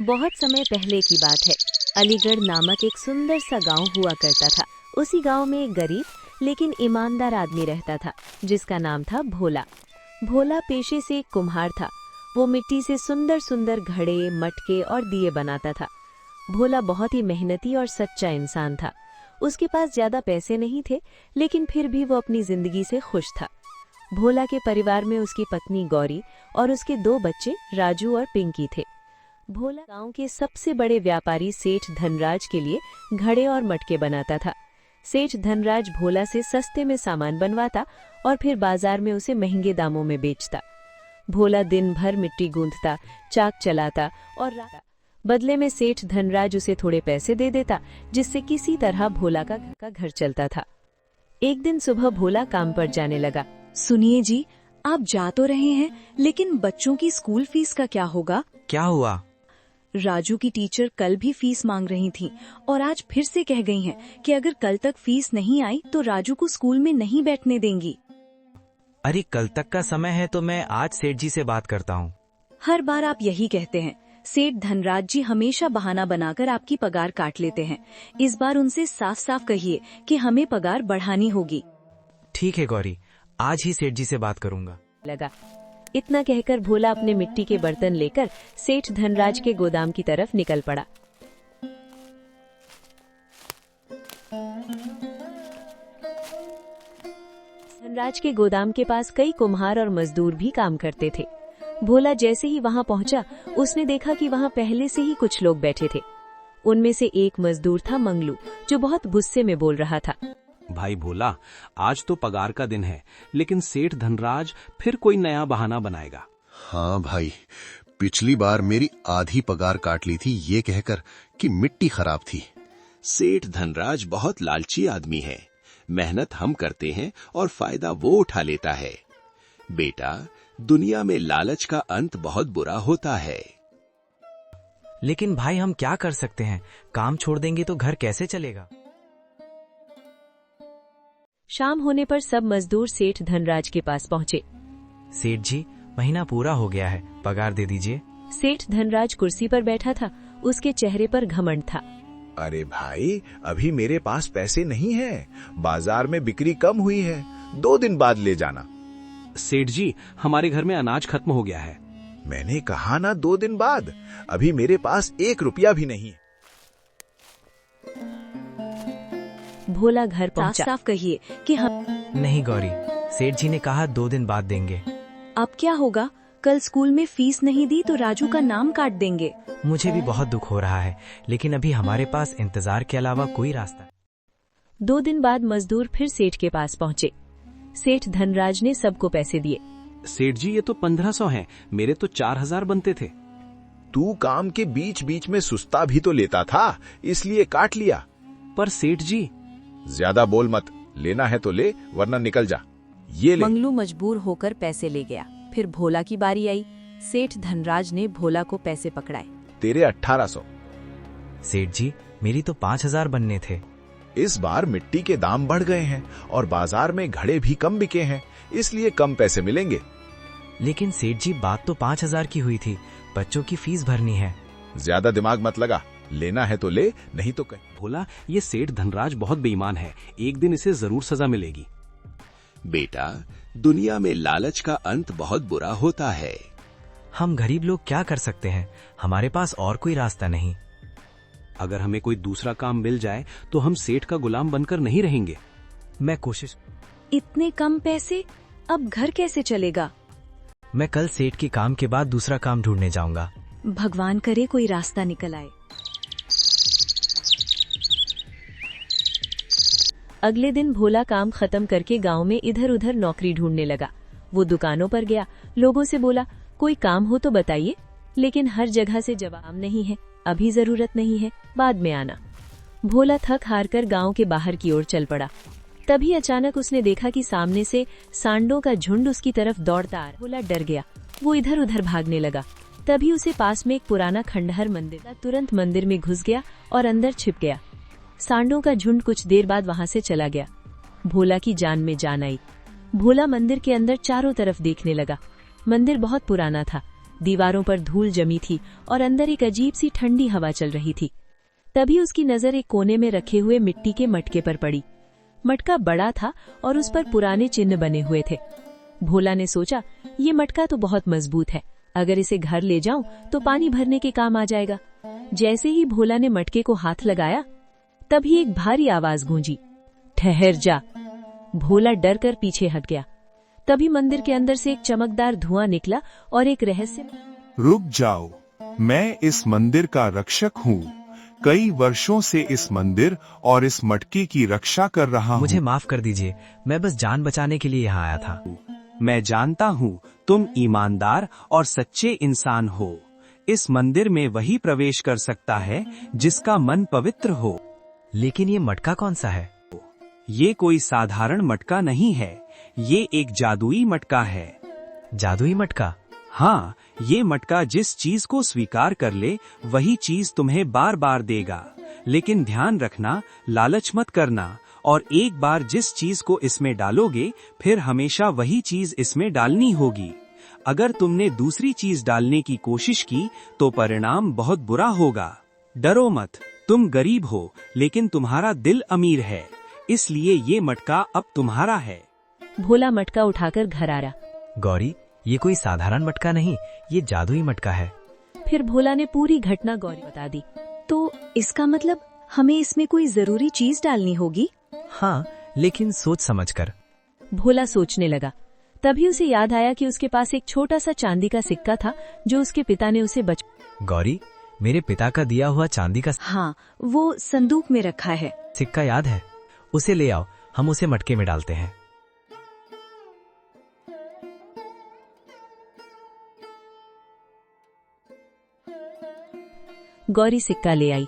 बहुत समय पहले की बात है। अलीगढ़ नामक एक सुंदर सा गांव हुआ करता था। उसी गांव में एक गरीब लेकिन ईमानदार आदमी रहता था, जिसका नाम था भोला। भोला पेशे से एक कुम्हार था। वो मिट्टी से सुंदर सुंदर घड़े, मटके और दिए बनाता था। भोला बहुत ही मेहनती और सच्चा इंसान था। उसके पास ज्यादा पैसे नहीं थे, लेकिन फिर भी वो अपनी जिंदगी से खुश था। भोला के परिवार में उसकी पत्नी गौरी और उसके 2 बच्चे राजू और पिंकी थे। भोला गांव के सबसे बड़े व्यापारी सेठ धनराज के लिए घड़े और मटके बनाता था। सेठ धनराज भोला से सस्ते में सामान बनवाता और फिर बाजार में उसे महंगे दामों में बेचता। भोला दिन भर मिट्टी गूंथता, चाक चलाता और बदले में सेठ धनराज उसे थोड़े पैसे दे देता, जिससे किसी तरह भोला का घर चलता था। एक दिन सुबह भोला काम पर जाने लगा। सुनिए जी, आप जा तो रहे हैं, लेकिन बच्चों की स्कूल फीस का क्या होगा? क्या हुआ? राजू की टीचर कल भी फीस मांग रही थी और आज फिर से कह गई हैं कि अगर कल तक फीस नहीं आई तो राजू को स्कूल में नहीं बैठने देंगी। अरे कल तक का समय है तो मैं आज सेठ जी से बात करता हूँ। हर बार आप यही कहते हैं। सेठ धनराज जी हमेशा बहाना बनाकर आपकी पगार काट लेते हैं। इस बार उनसे साफ साफ कहिए कि हमें पगार बढ़ानी होगी। ठीक है गौरी, आज ही सेठ जी से बात करूँगा। लगा। इतना कहकर भोला अपने मिट्टी के बर्तन लेकर सेठ धनराज के गोदाम की तरफ निकल पड़ा। धनराज के गोदाम के पास कई कुम्हार और मजदूर भी काम करते थे। भोला जैसे ही वहां पहुंचा, उसने देखा कि वहां पहले से ही कुछ लोग बैठे थे। उनमें से एक मजदूर था मंगलू, जो बहुत गुस्से में बोल रहा था। भाई भोला, आज तो पगार का दिन है, लेकिन सेठ धनराज फिर कोई नया बहाना बनाएगा। हाँ भाई, पिछली बार मेरी आधी पगार काट ली थी ये कहकर कि मिट्टी खराब थी। सेठ धनराज बहुत लालची आदमी है। मेहनत हम करते हैं और फायदा वो उठा लेता है। बेटा, दुनिया में लालच का अंत बहुत बुरा होता है। लेकिन भाई हम क्या कर सकते हैं? काम छोड़ देंगे तो घर कैसे चलेगा? शाम होने पर सब मजदूर सेठ धनराज के पास पहुंचे। सेठ जी, महीना पूरा हो गया है, पगार दे दीजिए। सेठ धनराज कुर्सी पर बैठा था। उसके चेहरे पर घमंड था। अरे भाई, अभी मेरे पास पैसे नहीं है। बाजार में बिक्री कम हुई है, 2 दिन बाद ले जाना। सेठ जी, हमारे घर में अनाज खत्म हो गया है। मैंने कहा ना 2 दिन बाद। अभी मेरे पास 1 रुपया भी नहीं है। भोला घर पहुंचा। साफ कहिए कि हम नहीं गौरी, सेठ जी ने कहा 2 दिन बाद देंगे। अब क्या होगा? कल स्कूल में फीस नहीं दी तो राजू का नाम काट देंगे। मुझे भी बहुत दुख हो रहा है, लेकिन अभी हमारे पास इंतजार के अलावा कोई रास्ता। 2 दिन बाद मजदूर फिर सेठ के पास पहुंचे। सेठ धनराज ने सबको पैसे दिए। सेठ जी, ये तो 1500 हैं, मेरे तो 4000 बनते थे। तू काम के बीच बीच में सुस्ता भी तो लेता था, इसलिए काट लिया। पर सेठ जी। ज्यादा बोल मत, लेना है तो ले, वरना निकल जा। ये ले। मंगलू मजबूर होकर पैसे ले गया। फिर भोला की बारी आई। सेठ धनराज ने भोला को पैसे पकड़ाए। तेरे 1800। सेठ जी, मेरी तो 5000 बनने थे। इस बार मिट्टी के दाम बढ़ गए हैं और बाजार में घड़े भी कम बिके हैं, इसलिए कम पैसे मिलेंगे। लेकिन सेठ जी, बात तो 5000 की हुई थी, बच्चों की फीस भरनी है। ज्यादा दिमाग मत लगा, लेना है तो ले, नहीं तो कहीं। भोला, ये सेठ धनराज बहुत बेईमान है, एक दिन इसे जरूर सजा मिलेगी। बेटा, दुनिया में लालच का अंत बहुत बुरा होता है। हम गरीब लोग क्या कर सकते हैं? हमारे पास और कोई रास्ता नहीं। अगर हमें कोई दूसरा काम मिल जाए तो हम सेठ का गुलाम बनकर नहीं रहेंगे। मैं कोशिश। इतने कम पैसे, अब घर कैसे चलेगा? मैं कल सेठ के काम के बाद दूसरा काम ढूंढने जाऊंगा। भगवान करे कोई रास्ता निकल आए। अगले दिन भोला काम खत्म करके गांव में इधर उधर नौकरी ढूंढने लगा। वो दुकानों पर गया, लोगों से बोला कोई काम हो तो बताइए, लेकिन हर जगह से जवाब नहीं है, अभी जरूरत नहीं है, बाद में आना। भोला थक हार कर गांव के बाहर की ओर चल पड़ा। तभी अचानक उसने देखा कि सामने से सांडों का झुंड उसकी तरफ दौड़ता आ रहा। भोला डर गया, वो इधर उधर भागने लगा। तभी उसे पास में एक पुराना खंडहर मंदिर, तुरंत मंदिर में घुस गया और अंदर छिप गया। सांडों का झुंड कुछ देर बाद वहां से चला गया। भोला की जान में जान आई। भोला मंदिर के अंदर चारों तरफ देखने लगा। मंदिर बहुत पुराना था, दीवारों पर धूल जमी थी और अंदर एक अजीब सी ठंडी हवा चल रही थी। तभी उसकी नजर एक कोने में रखे हुए मिट्टी के मटके पर पड़ी। मटका बड़ा था और उस पर पुराने चिन्ह बने हुए थे। भोला ने सोचा, ये मटका तो बहुत मजबूत है, अगर इसे घर ले जाऊं तो पानी भरने के काम आ जाएगा। जैसे ही भोला ने मटके को हाथ लगाया, तभी एक भारी आवाज गूंजी, ठहर जा। भोला डर कर पीछे हट गया। तभी मंदिर के अंदर से एक चमकदार धुआं निकला और एक रहस्य। रुक जाओ, मैं इस मंदिर का रक्षक हूँ। कई वर्षों से इस मंदिर और इस मटके की रक्षा कर रहा हूँ। मुझे माफ कर दीजिए, मैं बस जान बचाने के लिए यहाँ आया था। मैं जानता हूँ तुम ईमानदार और सच्चे इंसान हो। इस मंदिर में वही प्रवेश कर सकता है जिसका मन पवित्र हो। लेकिन ये मटका कौन सा है? ये कोई साधारण मटका नहीं है, ये एक जादुई मटका है। जादुई मटका? हाँ, ये मटका जिस चीज को स्वीकार कर ले वही चीज तुम्हें बार बार देगा। लेकिन ध्यान रखना, लालच मत करना, और एक बार जिस चीज को इसमें डालोगे फिर हमेशा वही चीज इसमें डालनी होगी। अगर तुमने दूसरी चीज डालने की कोशिश की तो परिणाम बहुत बुरा होगा। डरो मत, तुम गरीब हो लेकिन तुम्हारा दिल अमीर है, इसलिए ये मटका अब तुम्हारा है। भोला मटका उठाकर घर आया। गौरी, ये कोई साधारण मटका नहीं, ये जादुई मटका है। फिर भोला ने पूरी घटना गौरी बता दी। तो इसका मतलब हमें इसमें कोई जरूरी चीज डालनी होगी? हाँ, लेकिन सोच समझकर। भोला सोचने लगा। तभी उसे याद आया कि उसके पास एक छोटा सा चांदी का सिक्का था जो उसके पिता ने उसे गौरी, मेरे पिता का दिया हुआ चांदी का हाँ, वो संदूक में रखा है। सिक्का याद है? उसे ले आओ, हम उसे मटके में डालते हैं। गौरी सिक्का ले आई।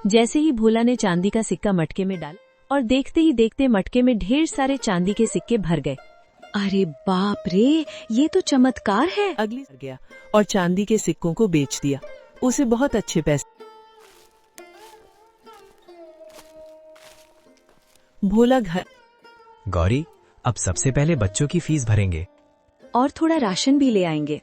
जैसे ही भोला ने चांदी का सिक्का मटके में डाल और देखते ही देखते मटके में ढेर सारे चांदी के सिक्के भर गए। अरे बाप रे, ये तो चमत्कार है। अगली गया और चांदी के सिक्कों को बेच दिया। उसे बहुत अच्छे पैसे। भोला घर। गौरी, अब सबसे पहले बच्चों की फीस भरेंगे और थोड़ा राशन भी ले आएंगे।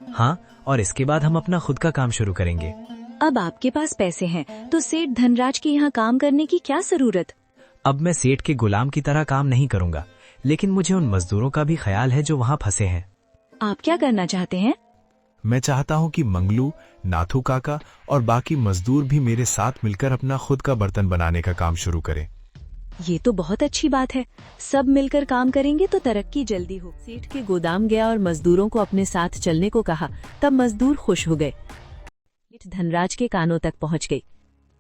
हाँ, और इसके बाद हम अपना खुद का काम शुरू करेंगे। अब आपके पास पैसे हैं तो सेठ धनराज के यहाँ काम करने की क्या जरूरत? अब मैं सेठ के गुलाम की तरह काम नहीं करूँगा, लेकिन मुझे उन मजदूरों का भी ख्याल है जो वहाँ फंसे हैं। आप क्या करना चाहते हैं? मैं चाहता हूँ कि मंगलू, नाथू काका और बाकी मजदूर भी मेरे साथ मिलकर अपना खुद का बर्तन बनाने का काम शुरू करें। ये तो बहुत अच्छी बात है। सब मिलकर काम करेंगे तो तरक्की जल्दी हो। सेठ के गोदाम गया और मजदूरों को अपने साथ चलने को कहा। तब मजदूर खुश हो गए। सेठ धनराज के कानों तक पहुंच गई।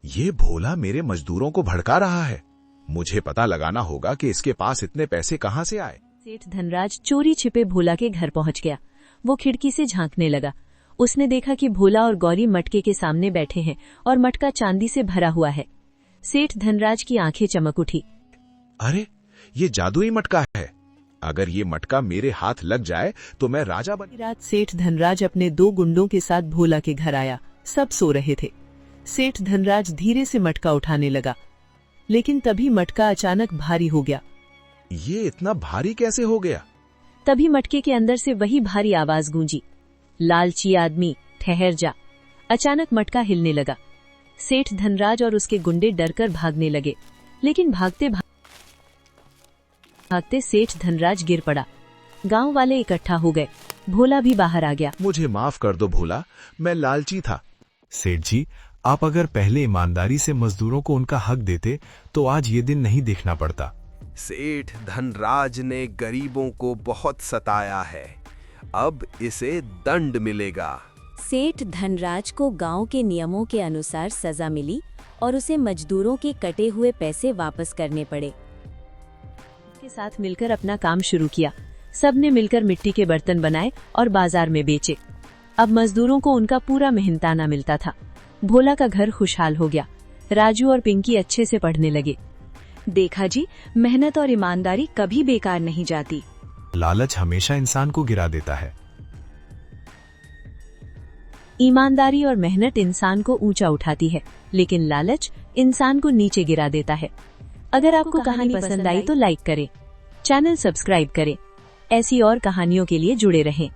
ये भोला मेरे मजदूरों को भड़का रहा है। मुझे पता लगाना होगा कि इसके पास इतने पैसे कहाँ से आए। सेठ धनराज चोरी छिपे भोला के घर पहुंच गया। वो खिड़की से झांकने लगा। उसने देखा कि भोला और गौरी मटके के सामने बैठे हैं और मटका चांदी से भरा हुआ है। सेठ धनराज की आंखें चमक उठी। अरे, ये जादुई मटका है। अगर ये मटका मेरे हाथ लग जाए तो मैं राजा बन। रात सेठ धनराज अपने 2 गुंडों के साथ भोला के घर आया। सब सो रहे थे। सेठ धनराज धीरे से मटका उठाने लगा, लेकिन तभी मटका अचानक भारी हो गया। ये इतना भारी कैसे हो गया? तभी मटके के अंदर से वही भारी आवाज गूंजी, लालची आदमी, ठहर जा। अचानक मटका हिलने लगा। सेठ धनराज और उसके गुंडे डरकर भागने लगे, लेकिन भागते भागते सेठ धनराज गिर पड़ा। गांव वाले इकट्ठा हो गए। भोला भी बाहर आ गया। मुझे माफ कर दो भोला, मैं लालची था। सेठ जी, आप अगर पहले ईमानदारी से मजदूरों को उनका हक देते तो आज ये दिन नहीं देखना पड़ता। सेठ धनराज ने गरीबों को बहुत सताया है, अब इसे दंड मिलेगा। सेठ धनराज को गांव के नियमों के अनुसार सजा मिली और उसे मजदूरों के कटे हुए पैसे वापस करने पड़े। के साथ मिलकर अपना काम शुरू किया। सबने मिलकर मिट्टी के बर्तन बनाए और बाजार में बेचे। अब मजदूरों को उनका पूरा मेहनताना मिलता था। भोला का घर खुशहाल हो गया। राजू और पिंकी अच्छे से पढ़ने लगे। देखा जी, मेहनत और ईमानदारी कभी बेकार नहीं जाती। लालच हमेशा इंसान को गिरा देता है। ईमानदारी और मेहनत इंसान को ऊंचा उठाती है, लेकिन लालच इंसान को नीचे गिरा देता है। अगर आपको कहानी पसंद आई तो लाइक करें, चैनल सब्सक्राइब करें। ऐसी और कहानियों के लिए जुड़े रहें।